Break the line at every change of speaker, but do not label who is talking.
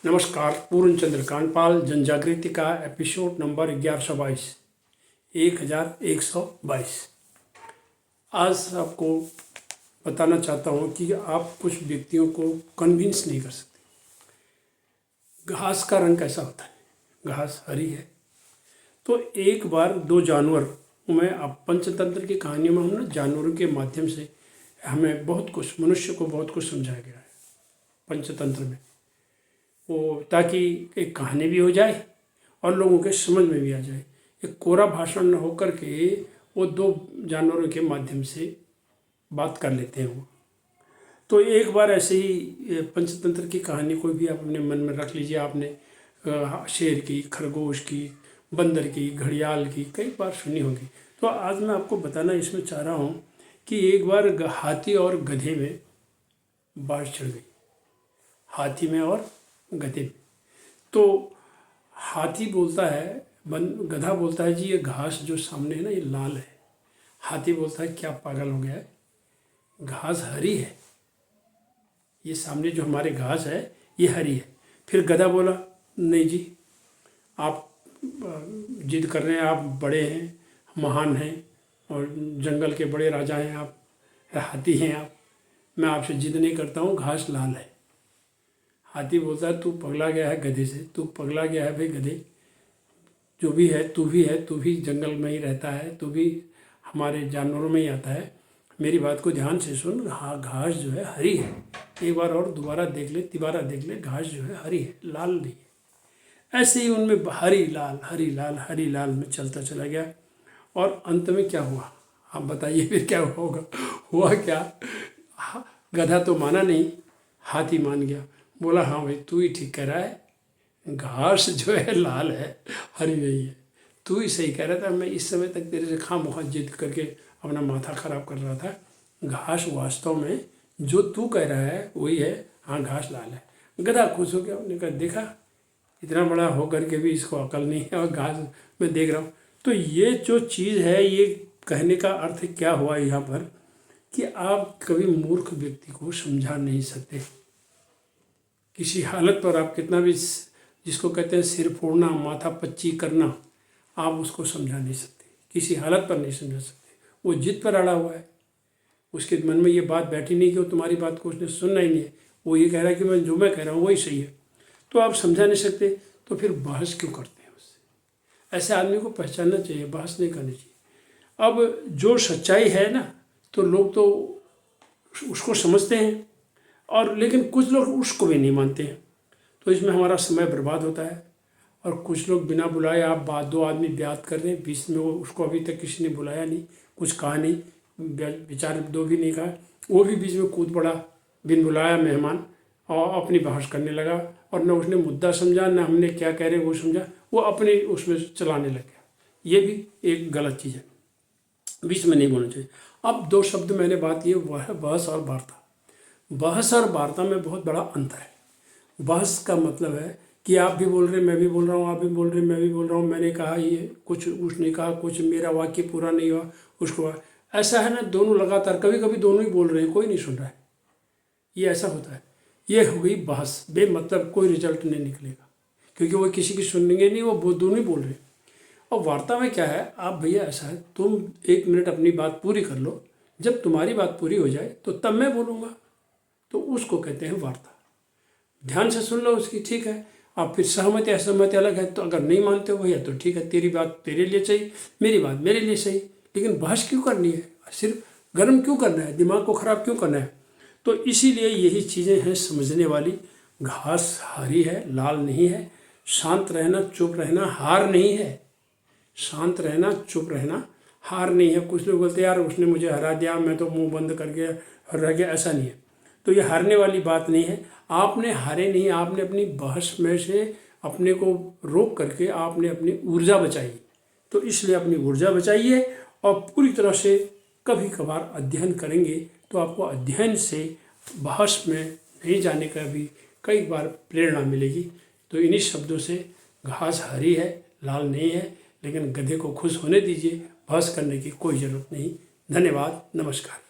नमस्कार। पूर्ण चंद्र कांडपाल जनजागृति का एपिसोड नंबर 1122 1122। आज आपको बताना चाहता हूँ कि आप कुछ व्यक्तियों को कन्विंस नहीं कर सकते। घास का रंग कैसा होता है? घास हरी है। तो एक बार दो जानवर में, आप पंचतंत्र की कहानियों में हम ना जानवरों के माध्यम से हमें बहुत कुछ, मनुष्य को बहुत कुछ समझाया गया है पंचतंत्र में, वो ताकि एक कहानी भी हो जाए और लोगों के समझ में भी आ जाए। एक कोरा भाषण न होकर के वो दो जानवरों के माध्यम से बात कर लेते हैं वो। तो एक बार ऐसे ही पंचतंत्र की कहानी कोई भी आप अपने मन में रख लीजिए। आपने शेर की, खरगोश की, बंदर की, घड़ियाल की कई बार सुनी होगी। तो आज मैं आपको बताना इसमें चाह रहा हूँ कि एक बार हाथी और गधे में बाढ़ चढ़ गई। हाथी में और गधे में। तो हाथी बोलता है, गधा बोलता है, जी ये घास जो सामने है ना ये लाल है। हाथी बोलता है, क्या पागल हो गया है, घास हरी है, ये सामने जो हमारे घास है ये हरी है। फिर गधा बोला, नहीं जी आप जिद कर रहे हैं, आप बड़े हैं, महान हैं और जंगल के बड़े राजा हैं, आप हाथी हैं आप, मैं आपसे जिद नहीं करता हूँ, घास लाल है। हाथी बोलता है, तू पगला गया है गधे से, तू पगला गया है भाई गधे, जो भी है, तू भी जंगल में ही रहता है, तू भी हमारे जानवरों में ही आता है, मेरी बात को ध्यान से सुन। हाँ, घास जो है हरी है, एक बार और दोबारा देख ले, तिबारा देख ले, घास जो है हरी है, लाल नहीं है। ऐसे ही उनमें हरी लाल में चलता चला गया। और अंत में क्या हुआ आप बताइए, फिर क्या होगा? हुआ क्या? गधा तो माना नहीं, हाथी मान गया। बोला, हाँ भाई तू ही ठीक कह रहा है, घास जो है लाल है, हरी नहीं है, तू ही सही कह रहा था। मैं इस समय तक तेरे से खामखा जिद करके अपना माथा खराब कर रहा था। घास वास्तव में जो तू कह रहा है वही है, हाँ घास लाल है। गधा खुश हो गया, उन्होंने कहा, देखा इतना बड़ा हो करके भी इसको अकल नहीं है और घास मैं देख रहा हूँ। तो ये जो चीज़ है, ये कहने का अर्थ क्या हुआ यहाँ पर कि आप कभी मूर्ख व्यक्ति को समझा नहीं सकते। किसी हालत पर आप कितना भी, जिसको कहते हैं सिर फोड़ना, माथा पच्ची करना, आप उसको समझा नहीं सकते, किसी हालत पर नहीं समझा सकते। वो जिद पर अड़ा हुआ है, उसके मन में ये बात बैठी नहीं कि वो तुम्हारी बात को उसने सुनना ही नहीं है, वो ये कह रहा है कि मैं जो मैं कह रहा हूँ वही सही है। तो आप समझा नहीं सकते, तो फिर बहस क्यों करते हैं उससे? ऐसे आदमी को पहचानना चाहिए, बहस नहीं करनी चाहिए। अब जो सच्चाई है ना, तो लोग तो उसको समझते हैं, और लेकिन कुछ लोग उसको भी नहीं मानते हैं। तो इसमें हमारा समय बर्बाद होता है। और कुछ लोग बिना बुलाए, आप बात, दो आदमी बात कर रहे हैं, बीच में वो, उसको अभी तक किसी ने बुलाया नहीं, कुछ कहा नहीं, बेचारे दो भी नहीं कहा, वो भी बीच में कूद पड़ा बिन बुलाया मेहमान, और अपनी बहस करने लगा। और न उसने मुद्दा समझा, न हमने क्या कह रहे हैं वो समझा, वो अपने उसमें चलाने लग गया। ये भी एक गलत चीज़ है, बीच में नहीं बोलना चाहिए। अब दो शब्द मैंने बात की, वह है बहस और वार्ता। बहस और वार्ता में बहुत बड़ा अंतर है। बहस का मतलब है कि आप भी बोल रहे, मैं भी बोल रहा हूँ, आप भी बोल रहे, मैं भी बोल रहा हूँ, मैंने कहा ये, कुछ उसने कहा, कुछ मेरा वाक्य पूरा नहीं हुआ, उसको ऐसा है ना, दोनों लगातार, कभी कभी दोनों ही बोल रहे हैं, कोई नहीं सुन रहा है, ये ऐसा होता है। ये हो गई बहस, बेमतलब, कोई रिजल्ट नहीं निकलेगा, क्योंकि वो किसी की सुनेंगे नहीं, वो दोनों ही बोल रहे हैं। और वार्ता में क्या है, आप भैया ऐसा है, तुम 1 मिनट अपनी बात पूरी कर लो, जब तुम्हारी बात पूरी हो जाए तो तब मैं बोलूँगा, तो उसको कहते हैं वार्ता। ध्यान से सुन लो उसकी, ठीक है। आप फिर सहमति असहमति अलग है, तो अगर नहीं मानते हो भैया तो ठीक है, तेरी बात तेरे लिए सही, मेरी बात मेरे लिए सही, लेकिन बहस क्यों करनी है? सिर्फ गर्म क्यों करना है, दिमाग को ख़राब क्यों करना है? तो इसीलिए यही चीज़ें हैं समझने वाली। घास हरी है, लाल नहीं है। शांत रहना, चुप रहना हार नहीं है। शांत रहना, चुप रहना हार नहीं है। कुछ लोग बोलते हैं, यार उसने मुझे हरा दिया, मैं तो मुंह बंद करके रह गया, ऐसा नहीं है। तो ये हारने वाली बात नहीं है। आपने हारे नहीं, आपने अपनी बहस में से अपने को रोक करके आपने अपनी ऊर्जा बचाई। तो इसलिए अपनी ऊर्जा बचाइए, और पूरी तरह से कभी कभार अध्ययन करेंगे तो आपको अध्ययन से बहस में नहीं जाने का भी कई बार प्रेरणा मिलेगी। तो इन्हीं शब्दों से, घास हरी है, लाल नहीं है, लेकिन गधे को खुश होने दीजिए, बहस करने की कोई ज़रूरत नहीं। धन्यवाद, नमस्कार।